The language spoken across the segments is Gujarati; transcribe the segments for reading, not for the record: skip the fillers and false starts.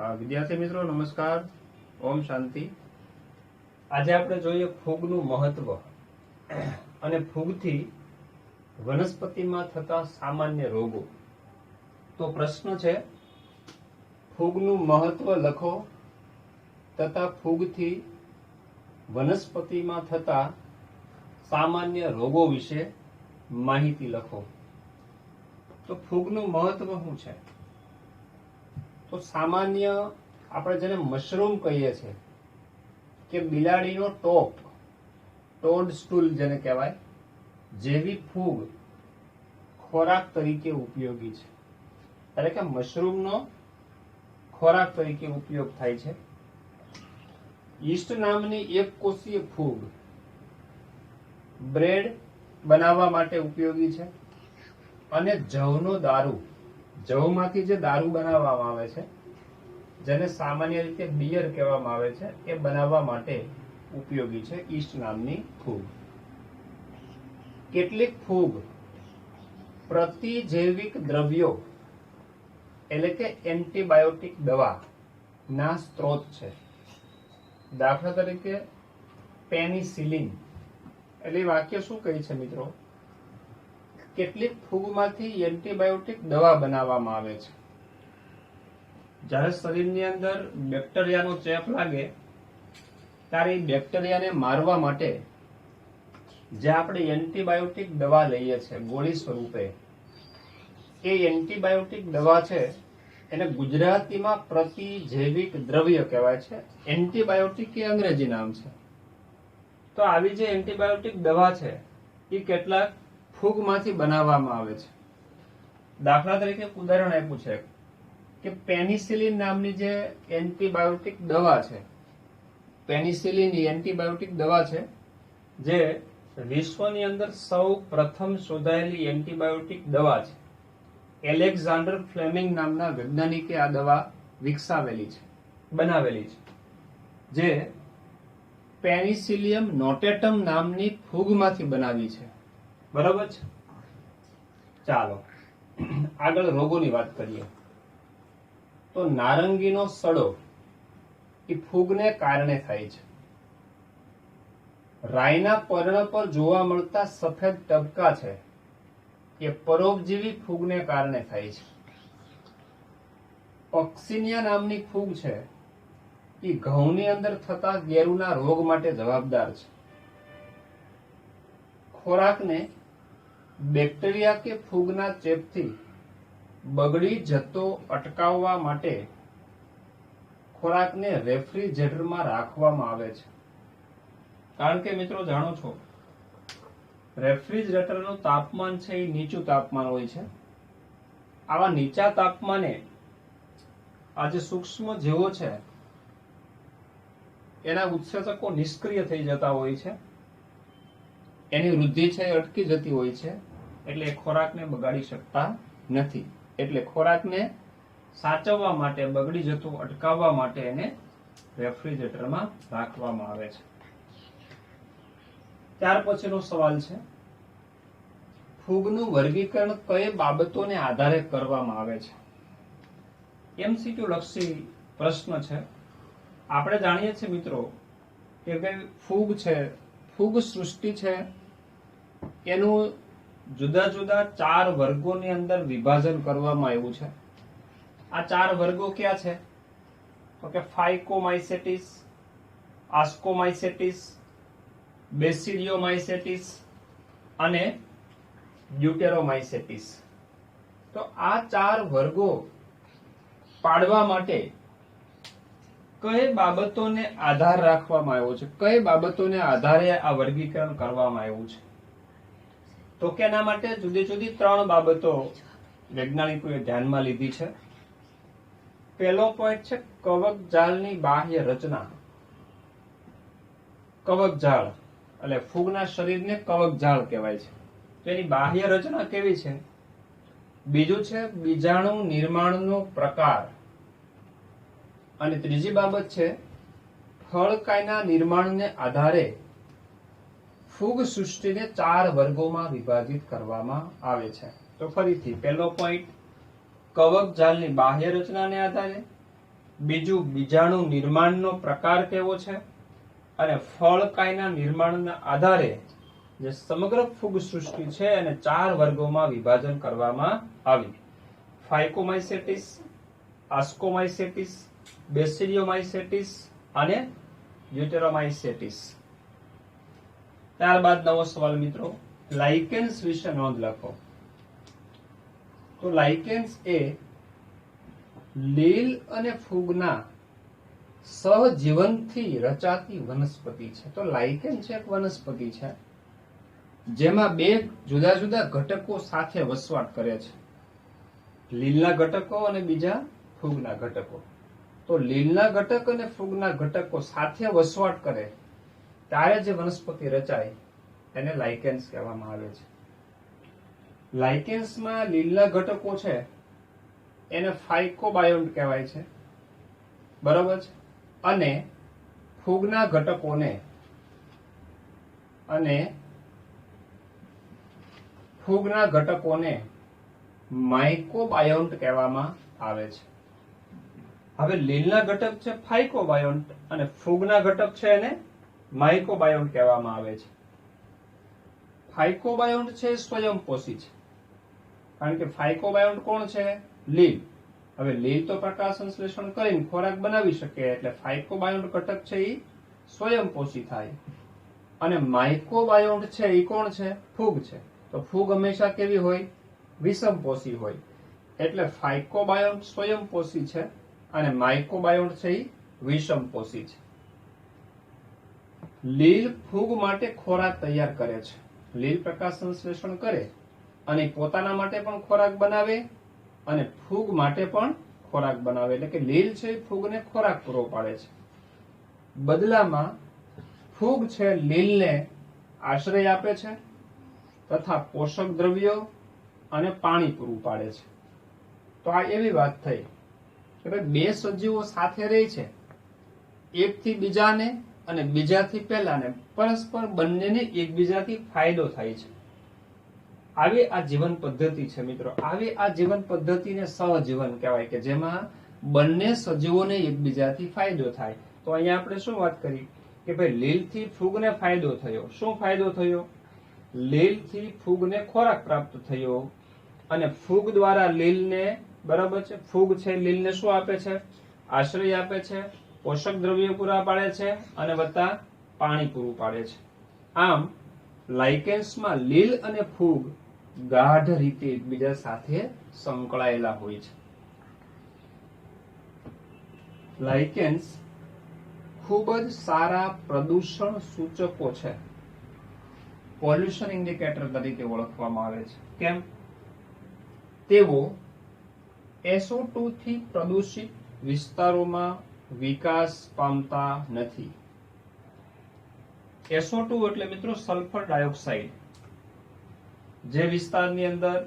વિદ્યાર્થી મિત્રો નમસ્કાર, ઓમ શાંતિ। આજે આપણે જોઈએ ફૂગનું મહત્વ અને ફૂગથી વનસ્પતિમાં થતા સામાન્ય રોગો। તો પ્રશ્ન છે, ફૂગનું મહત્વ લખો તથા ફૂગથી વનસ્પતિમાં થતા સામાન્ય રોગો વિશે માહિતી લખો। તો ફૂગનું મહત્વ શું છે? તો સામાન્ય આપણે જેને મશરૂમ કહીએ છીએ કે બિલાડીનો ટોપ, ટોડ સ્ટૂલ જેને કહેવાય, જેવી ફૂગ ખોરાક તરીકે ઉપયોગી છે। એટલે કે મશરૂમનો ખોરાક તરીકે ઉપયોગ થાય છે। યીસ્ટ નામની એક કોષીય ફૂગ બ્રેડ બનાવવા માટે ઉપયોગી છે અને જવનો દારૂ, જવમાંથી જે દારૂ બનાવવામાં આવે છે, જેને સામાન્ય રીતે બિયર કહેવામાં આવે છે, એ બનાવવા માટે ઉપયોગી છે યીસ્ટ નામની ફૂગ। કેટલીક ફૂગ પ્રતિજૈવિક દ્રવ્યો એટલે કે એન્ટીબાયોટિક દવા ના સ્ત્રોત છે। દાખલા તરીકે પેનિસિલિન એટલે વાક્ય શું કહે છે મિત્રો? કેટલીક ફૂગમાંથી એન્ટીબાયોટિક દવા બનાવવામાં આવે છે। જ્યારે શરીરની અંદર બેક્ટેરિયાનો ચેપ લાગે ત્યારે બેક્ટેરિયાને મારવા માટે જે આપણે એન્ટીબાયોટિક દવા લઈએ છીએ ગોળી સ્વરૂપે, એ એન્ટીબાયોટિક દવા છે એને ગુજરાતીમાં પ્રતિજૈવિક દ્રવ્ય કહેવાય છે। એન્ટીબાયોટિક એ અંગ્રેજી નામ છે। તો આવી જે એન્ટીબાયોટિક દવા છે એ કેટલાક ફૂગમાંથી બનાવવામાં આવે છે। દાખલા તરીકે ઉદાહરણ આપ્યું છે કે પેનિસિલિન નામની જે એન્ટીબાયોટિક દવા છે, પેનિસિલિન એન્ટીબાયોટિક દવા છે જે વિશ્વની અંદર સૌ પ્રથમ શોધાયેલી એન્ટીબાયોટિક દવા છે। એલેક્ઝાન્ડર ફ્લેમિંગ નામના વૈજ્ઞાનિકે આ દવા વિકસાવેલી છે, બનાવેલી છે, જે પેનિસિલિયમ નોટેટમ નામની ફૂગમાંથી બનાવી છે। બરાબર છે? ચાલો આગળ રોગોની વાત કરીએ। તો નારંગીનો સડો એ ફૂગને કારણે થાય છે। રાઈના પર્ણ પર જોવા મળતા સફેદ ટપકા છે એ પરોપજીવી ફૂગને કારણે થાય છે। પક્સિનિયા નામની ફૂગ છે એ ઘઉંની અંદર થતા ગેરુના રોગ માટે જવાબદાર છે। ખોરાકને બેક્ટેરિયા કે ફૂગના ચેપથી બગડી જતો અટકાવવા માટે ખોરાકને રેફ્રિજરેટરમાં રાખવામાં આવે છે। કારણ કે મિત્રો જાણો છો, રેફ્રિજરેટરનું તાપમાન છે એ નીચું તાપમાન હોય છે। આવા નીચા તાપમાને આ જે સૂક્ષ્મ જીવો છે એના ઉત્સેચકો નિષ્ક્રિય થઈ જતા હોય છે, એની વૃદ્ધિ છે એ અટકી જતી હોય છે, એટલે એ ખોરાકને બગાડી શકતા નથી। એટલે ખોરાકને સાચવવા માટે, બગડી જતું અટકાવવા માટે એને રેફ્રિજરેટરમાં રાખવામાં આવે છે। ત્યાર પછીનો સવાલ છે, ફૂગનું વર્ગીકરણ કઈ બાબતોને આધારે કરવામાં આવે છે? એમસીક્યુ લક્ષી પ્રશ્ન છે। આપણે જાણીએ છીએ મિત્રો કે ફૂગ છે, ફૂગ સૃષ્ટિ છે, એનું જુદા જુદા 4 વર્ગોની અંદર વિભાજન કરવામાં આવ્યું છે। આ 4 વર્ગો ક્યાં છે? તો કે ફાઇકોમાઇસેટિસ, આસ્કોમાઇસેટિસ, બેસિડિયોમાઇસેટિસ અને ડ્યુટેરોમાઇસેટિસ। તો આ 4 વર્ગો પાડવા માટે કઈ બાબતોને આધાર રાખવામાં આવ્યો છે? કઈ બાબતોને આધારે આ વર્ગીકરણ કરવામાં આવ્યું છે? તો કે એના માટે જુદી જુદી 3 બાબતો વૈજ્ઞાનિકોએ ધ્યાનમાં લીધી છે। પહેલો પોઈન્ટ છે કવકજાળની બાહ્ય રચના। કવકજાળ એટલે ફૂગના શરીરને કવકજાળ કહેવાય છે, તો એની બાહ્ય રચના કેવી છે? બીજું છે બીજાણુ નિર્માણનો પ્રકાર, અને ત્રીજી બાબત છે ફળકાયના નિર્માણને આધારે ફૂગ સૃષ્ટિને 4 વર્ગોમાં વિભાજિત કરવામાં આવે છે। તો ફરીથી પહેલો પોઈન્ટ કવકજાળની બાહ્ય રચનાને આધારે, બીજું બીજાણુ નિર્માણનો પ્રકાર કેવો છે, અને ફળકાયના નિર્માણના આધારે જે સમગ્ર ફૂગ સૃષ્ટિ છે એને 4 વર્ગોમાં વિભાજન કરવામાં આવી: ફાયકોમાઇસેટિસ, આસ્કોમાઇસેટિસ, બેસિડિયોમાઇસેટિસ અને યુટેરોમાઇસેટિસ. ત્યારબાદ નવો સવાલ મિત્રો, લાઇકેન્સ વિશે નોંધ લખો. તો લાઇકેન્સ એ લીલ અને ફૂગના સહજીવનથી રચાતી વનસ્પતિ છે. તો લાઇકેન છે એક વનસ્પતિ છે જેમાં 2 જુદા જુદા ઘટકો સાથે વસવાટ કરે છે, લીલના ઘટકો અને બીજા ફૂગના ઘટકો. તો લીલના ઘટક અને ફૂગના ઘટકો સાથે વસવાટ કરે ત્યારે જે વનસ્પતિ રચાય એને લાઇકેન્સ કહેવામાં આવે છે. લાઇકેન્સમાં લીલના ઘટકો છે એને ફાયકોબાયોન્ટ કહેવાય છે, બરાબર છે, અને ફૂગના ઘટકોને માઇકોબાયોન્ટ કહેવામાં આવે છે. હવે લીલના ઘટક છે ફાયકોબાયોન્ટ અને ફૂગના ઘટક છે એને માઇકોબાયોન્ટ કહેવામાં આવે છે. ફાયકોબાયોન્ટ છે સ્વયંપોષી છે, કારણ કે ફાયકોબાયોન્ટ કોણ છે? લીલ. હવે લીલ તો પ્રકાશ સંશ્લેષણ કરીને ખોરાક બનાવી શકે, એટલે ફાયકોબાયોન્ટ ઘટક છે એ સ્વયંપોષી થાય. અને માઇકોબાયોન્ટ છે એ કોણ છે? ફૂગ છે. તો ફૂગ હંમેશા કેવી હોય? વિષમપોષી હોય. એટલે ફાયકોબાયોન્ટ સ્વયંપોષી છે અને માઇકોબાયોન્ટ છે એ વિષમપોષી છે. લીલ ફૂગ માટે ખોરાક તૈયાર કરે છે. લીલ પ્રકાશ સંશ્લેષણ કરે અને પોતાના માટે પણ ખોરાક બનાવે અને ફૂગ માટે પણ ખોરાક બનાવે. એટલે કે લીલ છે ફૂગને ખોરાક પૂરો પાડે છે. બદલામાં ફૂગ છે લીલને આશ્રય આપે છે તથા પોષક દ્રવ્યો અને પાણી પૂરું પાડે છે. તો આ એવી વાત થઈ કે ભાઈ 2 સજીવો સાથે રહે છે, એકથી બીજાને અને બીજાથી પહેલાને પરસ્પર બંનેને એકબીજાથી ફાયદો થાય છે. આવી આ જીવન પદ્ધતિ છે મિત્રો. આવી આ જીવન પદ્ધતિને સહજીવન કહેવાય, કે જેમાં બંને સજીવોને એકબીજાથી ફાયદો થાય. તો અહીંયા આપણે શું વાત કરી કે ભાઈ લીલથી ફૂગને ફાયદો થયો. શું ફાયદો થયો? લીલથી ફૂગને ખોરાક પ્રાપ્ત થયો અને ફૂગ દ્વારા લીલને, બરાબર છે, ફૂગ છે લીલને શું આપે છે? આશ્રય આપે છે, પોષક દ્રવ્યો પૂરા પાડે છે અને વત્તા પાણી પૂરું પાડે છે. આમ લાઇકેન્સમાં લીલ અને ફૂગ ગાઢ રીતે એકબીજા સાથે સંકળાયેલા હોય છે. લાઇકેન્સ ખૂબ જ સારા પ્રદૂષણ સૂચકો છે, પોલ્યુશન ઇન્ડિકેટર તરીકે ઓળખવામાં આવે છે. કેમ? તેઓ SO2 થી પ્રદૂષિત વિસ્તારોમાં વિકાસ પામતા નથી. SO2 એટલે મિત્રો સલ્ફર ડાયોક્સાઇડ. જે વિસ્તારની અંદર,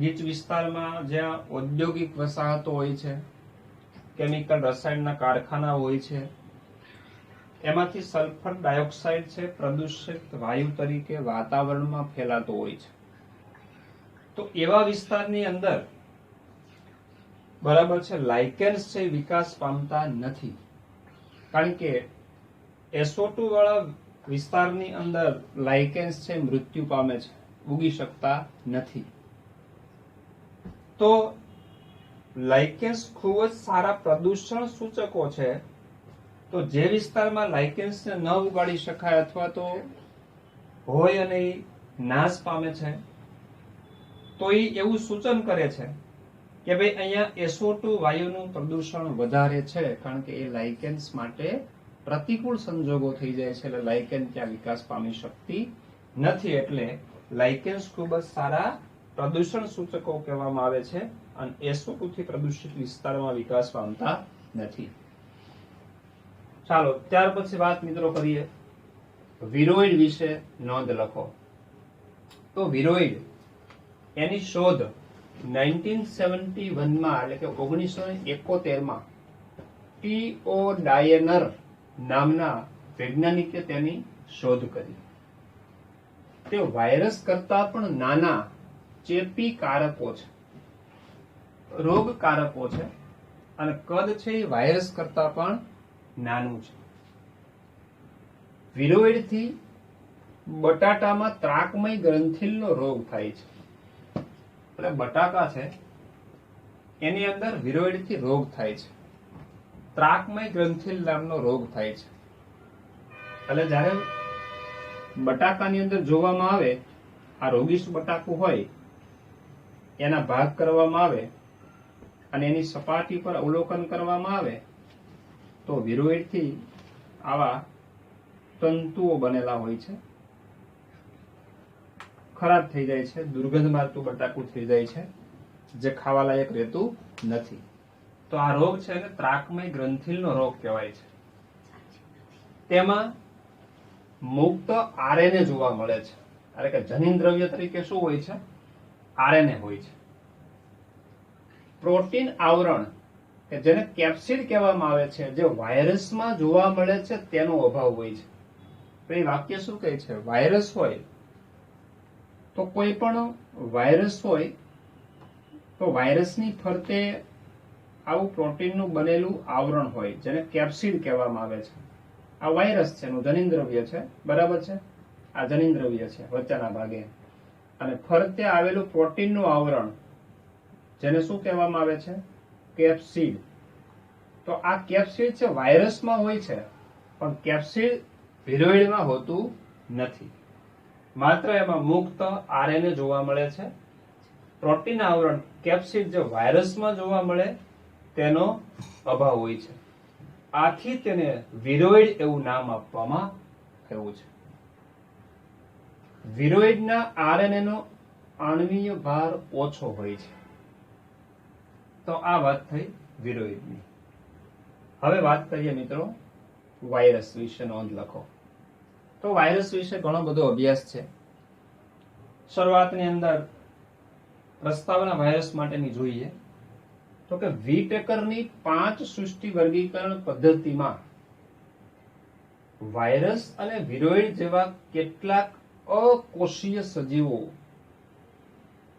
ગીચ વિસ્તારમાં જ્યાં ઔદ્યોગિક વસાહતો હોય છે, કેમિકલ રસાયણના કારખાના હોય છે, એમાંથી સલ્ફર ડાયોક્સાઇડ છે પ્રદૂષિત વાયુ તરીકે વાતાવરણમાં ફેલાતો હોય છે. તો એવા વિસ્તારની અંદર, બરાબર છે, લાઇકેન્સ છે વિકાસ પામતા નથી, કારણ કે SO2 વાળા વિસ્તારની અંદર લાઇકેન્સ છે મૃત્યુ પામે છે, ઉગી શકતા નથી. તો લાઇકેન્સ ખૂબ જ સારા પ્રદૂષણ સૂચકો છે. તો જે વિસ્તારમાં લાઇકેન્સને ન ઉગાડી શકાય અથવા તો હોય અને નાશ પામે છે, તો એ એવું સૂચન કરે છે કે ભાઈ અહીંયા SO2 વાયુનું પ્રદૂષણ વધારે છે, કારણ કે એ લાઇકેન્સ માટે પ્રતિકૂળ સંજોગો થઈ જાય છે, એટલે લાઇકેન ત્યાં વિકાસ પામી શકતી નથી. એટલે લાઇકેન્સ ખૂબ જ સારા પ્રદૂષણ સૂચકો કહેવામાં આવે છે અને SO2 થી પ્રદૂષિત વિસ્તારોમાં વિકાસ પામતા નથી. ચાલો ત્યાર પછી વાત મિત્રો કરીએ વિરોઇડ વિશે. નોંધ લખો. તો વિરોઇડ એની શોધ 1971 માં, એટલે કે 1971 T.O. ડાયનર નામના વૈજ્ઞાનિકે તેની શોધ કરી. તે વાયરસ કરતા પણ નાના ચેપી કારકો છે, રોગકારકો છે, અને કદ છે એ વાયરસ કરતા પણ નાનું છે. વિરોઇડથી બટાટામાં ત્રાકમય ગ્રંથિલનો રોગ થાય છે. એટલે બટાકા છે એની અંદર વિરોઇડથી રોગ થાય છે. ત્રાકમય ગ્રંથિલ નામનો રોગ થાય છે. એટલે જ્યારે બટાકાની અંદર જોવામાં આવે આ રોગીશ બટાકું હોય એના ભાગ કરવામાં આવે અને એની સપાટી પર અવલોકન કરવામાં આવે તો વિરોઇડથી આવા તંતુઓ બનેલા હોય છે, ખરાબ થઈ જાય છે, દુર્ગંધ મારતું બટાકું થઈ જાય છે, જે ખાવા લાયક રહેતું નથી. તો આ રોગ છે એને ત્રાકમય ગ્રંથિલનો રોગ કહેવાય છે. તેમાં મુક્ત આરએનએ જોવા મળે છે. એટલે કે જનીન દ્રવ્ય તરીકે શું હોય છે? આરએનએ હોય છે. પ્રોટીન આવરણ કે જેને કેપ્સિડ કહેવામાં આવે છે, જે વાયરસમાં જોવા મળે છે તેનો અભાવ હોય છે. તો એ વાક્ય શું કહે છે? વાયરસ હોય તો કોઈ પણ વાયરસ હોય તો વાયરસની ફરતે આવું પ્રોટીનનું બનેલું આવરણ હોય જેને કેપ્સિડ કહેવામાં આવે છે. આ વાયરસ છે, એનું જનીન દ્રવ્ય છે, બરાબર છે? આ જનીન દ્રવ્ય છે વચ્ચેના ભાગે, અને ફરતે આવેલું પ્રોટીનનું આવરણ જેને શું કહેવામાં આવે છે? કેપ્સિડ. તો આ કેપ્સિડ છે વાયરસમાં હોય છે, પણ કેપ્સિડ વિરોઇડમાં હોતું નથી. માત્ર એમાં મુક્ત આરએનએ જોવા મળે છે. પ્રોટીન આવરણ કેપ્સિડ જે વાયરસમાં જોવા મળે તેનો અભાવ હોય છે. આથી તેને વિરોઇડ એવું નામ આપવામાં આવ્યું છે. વિરોઇડના આરએનએ નો આણ્વીય ભાર ઓછો હોય છે. તો આ વાત થઈ વિરોઇડની. હવે વાત કરીએ મિત્રો વાયરસ વિશે. નોંધ લખો. તો વાયરસ વિશે ઘણો બધો અભ્યાસ છે. શરૂઆતની અંદર પ્રસ્તાવના વાયરસ માટેની જોઈએ તો કે વિટેકરની 5 સૃષ્ટિ વર્ગીકરણ પદ્ધતિમાં વાયરસ અને વિરોઇડ જેવા કેટલાક અકોષીય સજીવો,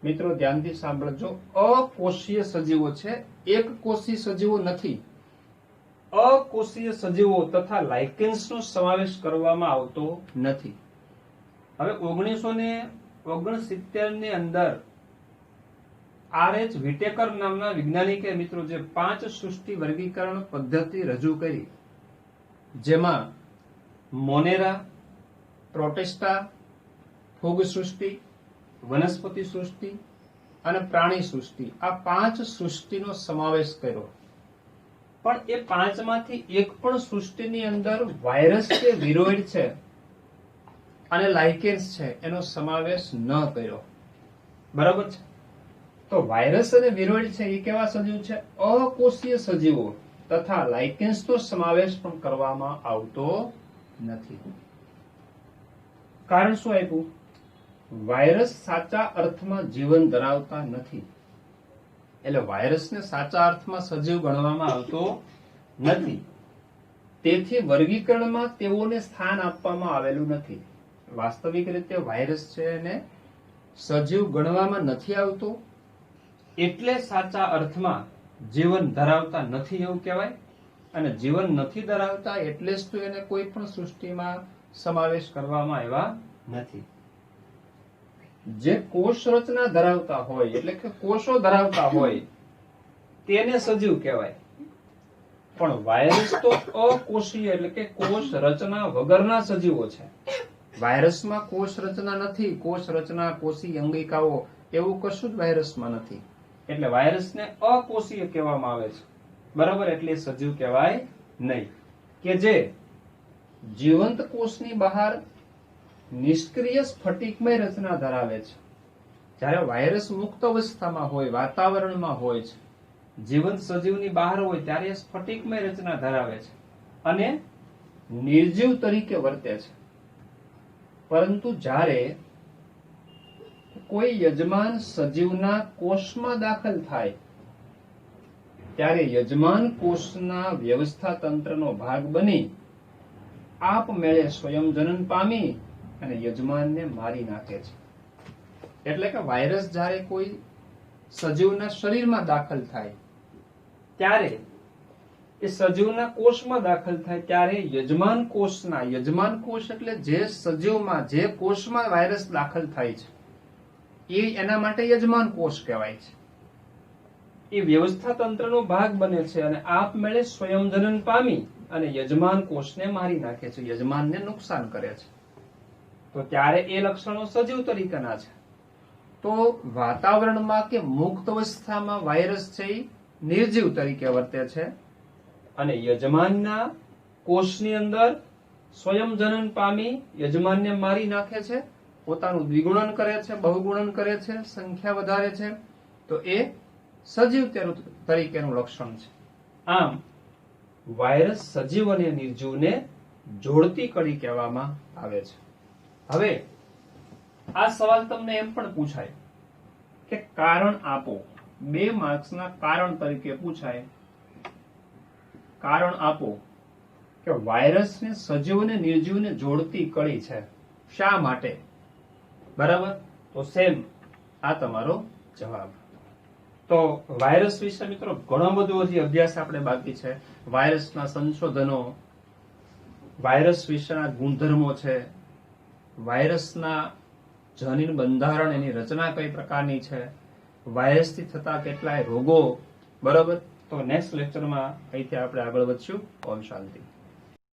મિત્રો ધ્યાનથી સાંભળજો, અકોષીય સજીવો છે, એક કોષી સજીવો નથી, અકોષીય સજીવો તથા લાઇકેન્સનો સમાવેશ કરવામાં આવતો નથી. હવે 1969 ની અંદર આર.એચ. વિટેકર નામના વૈજ્ઞાનિકે મિત્રો જે 5 સૃષ્ટિ વર્ગીકરણ પદ્ધતિ રજૂ કરી, જેમાં મોનેરા, પ્રોટેસ્ટા, ફૂગ સૃષ્ટિ, વનસ્પતિ સૃષ્ટિ અને પ્રાણી સૃષ્ટિ, આ 5 સૃષ્ટિનો સમાવેશ કર્યો. પણ એ 5 માંથી એક પણ સૃષ્ટિની અંદર વાયરસ કે વિરોઇડ છે અને લાઇકેન્સ છે એનો સમાવેશ ન કર્યો. બરાબર છે? તો વાયરસ અને વિરોઇડ છે એ કેવા સજીવ છે? અકોષીય સજીવો તથા લાઇકેન્સનો સમાવેશ પણ કરવામાં આવતો નથી. કારણ શું આપ્યું? વાયરસ સાચા અર્થમાં જીવન ધરાવતા નથી. એટલે વાયરસને સાચા અર્થમાં સજીવ ગણવામાં આવતો નથી. તેથી વર્ગીકરણમાં તેઓને સ્થાન આપવામાં આવેલું નથી. વાસ્તવિક રીતે વાયરસ છે એને સજીવ ગણવામાં નથી આવતો, એટલે સાચા અર્થમાં જીવન ધરાવતા નથી એવું કહેવાય. અને જીવન નથી ધરાવતા એટલે જ તો એને કોઈ પણ સૃષ્ટિમાં સમાવેશ કરવામાં આવ્યા નથી. જે કોષ રચના ધરાવતા હોય એટલે કે કોષો ધરાવતા હોય તેને સજીવ કહેવાય. પણ વાયરસ તો અકોષીય એટલે કે કોષ રચના વગરના સજીવો છે. વાયરસમાં કોષ રચના નથી, કોષ રચના, કોષી અંગિકાઓ એવું કશું જ વાયરસમાં નથી. એટલે વાયરસને અકોષીય કહેવામાં આવે છે. બરાબર? એટલે સજીવ કહેવાય નહીં. કે જે જીવંત કોષની બહાર નિષ્ક્રિય સ્ફટિકમય રચના ધરાવે છે. જ્યારે વાયરસ મુક્ત અવસ્થામાં હોય, વાતાવરણમાં હોય છે, જીવંત સજીવની બહાર હોય ત્યારે સ્ફટિકમય રચના ધરાવે છે અને નિર્જીવ તરીકે વર્તે છે. પરંતુ જ્યારે કોઈ યજમાન સજીવના કોષમાં દાખલ થાય ત્યારે યજમાન કોષના વ્યવસ્થા તંત્રનો ભાગ બની આપમેળે સ્વયં જનન પામી અને યજમાનને મારી નાખે છે. એટલે કે વાયરસ જ્યારે કોઈ સજીવના શરીરમાં દાખલ થાય ત્યારે એ સજીવના કોષમાં દાખલ થાય ત્યારે યજમાન કોષ એટલે જે સજીવમાં જે કોષમાં વાયરસ દાખલ થાય છે એ એના માટે યજમાન કોષ કહેવાય છે. એ વ્યવસ્થા તંત્રનો ભાગ બને છે અને આપમેળે સ્વયંજનન પામી અને યજમાન કોષને મારી નાખે છે, યજમાનને નુકસાન કરે છે. તો ત્યારે એ લક્ષણો સજીવ તરીકેના છે. તો વાતાવરણમાં કે મુક્ત અવસ્થામાં વાયરસ છે એ નિર્જીવ તરીકે વર્તે છે અને યજમાનના કોષની અંદર સ્વયંજનન પામી યજમાનને મારી નાખે છે, પોતાનું દ્વિગુણન કરે છે, બહુગુણન કરે છે, સંખ્યા વધારે છે. તો એ સજીવ તરીકેનું લક્ષણ છે. આમ વાયરસ સજીવ અને નિર્જીવને જોડતી કડી કહેવામાં આવે છે. હવે આ સવાલ તમને એમ પણ પૂછાય કે કારણ આપો, 2 માર્ક્સના કારણ તરીકે પૂછાય, કારણ આપો કે વાયરસને સજીવ અને નિર્જીવને જોડતી કડી છે, શા માટે? બરાબર, તો સેમ આ તમારો જવાબ. તો વાયરસ વિશે મિત્રો ઘણો બધો હજી અભ્યાસ આપણે બાકી છે. વાયરસના સંશોધનો, વાયરસ વિશેના ગુણધર્મો છે, વાયરસના જનીન બંધારણ, એની રચના કઈ પ્રકારની છે, વાયરસથી થતા કેટલાય રોગો. બરાબર, તો નેક્સ્ટ લેક્ચરમાં અહીંથી આપણે આગળ વધશું. ઓમ શાંતિ.